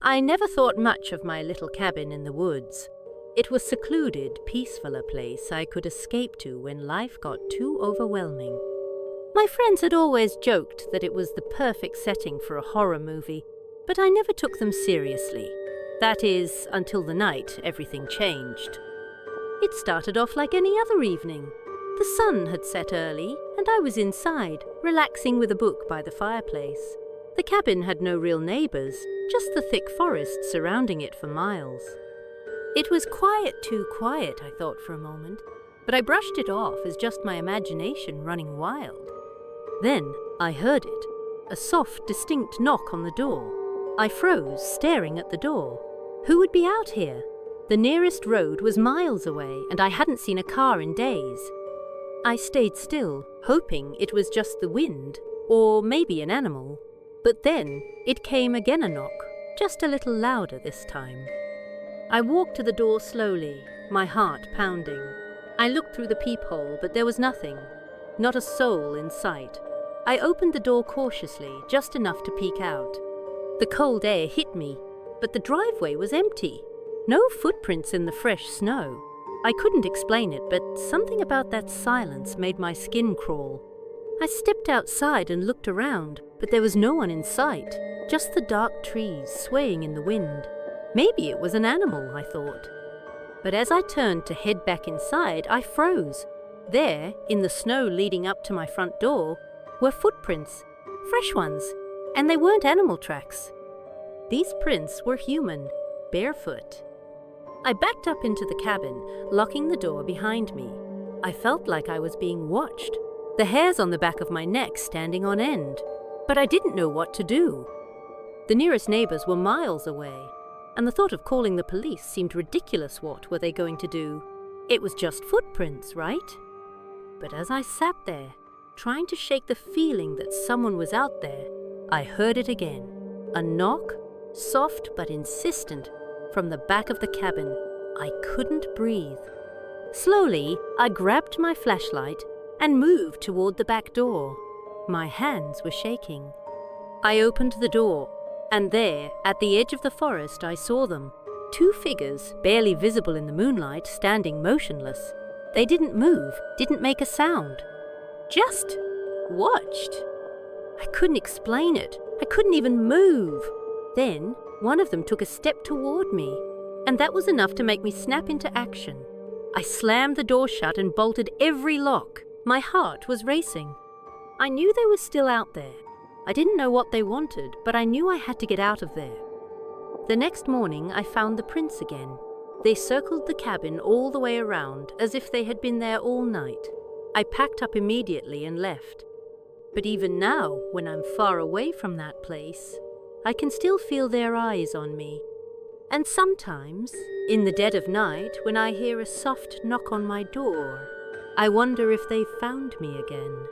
I never thought much of my little cabin in the woods. It was a secluded, peaceful a place I could escape to when life got too overwhelming. My friends had always joked that it was the perfect setting for a horror movie, but I never took them seriously. That is, until the night everything changed. It started off like any other evening. The sun had set early, and I was inside, relaxing with a book by the fireplace. The cabin had no real neighbors, just the thick forest surrounding it for miles. It was quiet, too quiet, I thought for a moment, but I brushed it off as just my imagination running wild. Then I heard it, a soft, distinct knock on the door. I froze, staring at the door. Who would be out here? The nearest road was miles away, and I hadn't seen a car in days. I stayed still, hoping it was just the wind, or maybe an animal. But then it came again, a knock, just a little louder this time. I walked to the door slowly, my heart pounding. I looked through the peephole, but there was nothing, not a soul in sight. I opened the door cautiously, just enough to peek out. The cold air hit me, but the driveway was empty. No footprints in the fresh snow. I couldn't explain it, but something about that silence made my skin crawl. I stepped outside and looked around, but there was no one in sight, just the dark trees swaying in the wind. Maybe it was an animal, I thought. But as I turned to head back inside, I froze. There, in the snow leading up to my front door, were footprints, fresh ones, and they weren't animal tracks. These prints were human, barefoot. I backed up into the cabin, locking the door behind me. I felt like I was being watched, the hairs on the back of my neck standing on end. But I didn't know what to do. The nearest neighbors were miles away, and the thought of calling the police seemed ridiculous. What were they going to do? It was just footprints, right? But as I sat there, trying to shake the feeling that someone was out there, I heard it again. A knock, soft but insistent, from the back of the cabin. I couldn't breathe. Slowly, I grabbed my flashlight and moved toward the back door. My hands were shaking. I opened the door, and there, at the edge of the forest, I saw them. Two figures, barely visible in the moonlight, standing motionless. They didn't move, didn't make a sound. Just watched. I couldn't explain it. I couldn't even move. Then, one of them took a step toward me, and that was enough to make me snap into action. I slammed the door shut and bolted every lock. My heart was racing. I knew they were still out there. I didn't know what they wanted, but I knew I had to get out of there. The next morning, I found the prints again. They circled the cabin all the way around, as if they had been there all night. I packed up immediately and left. But even now, when I'm far away from that place, I can still feel their eyes on me. And sometimes, in the dead of night, when I hear a soft knock on my door, I wonder if they've found me again.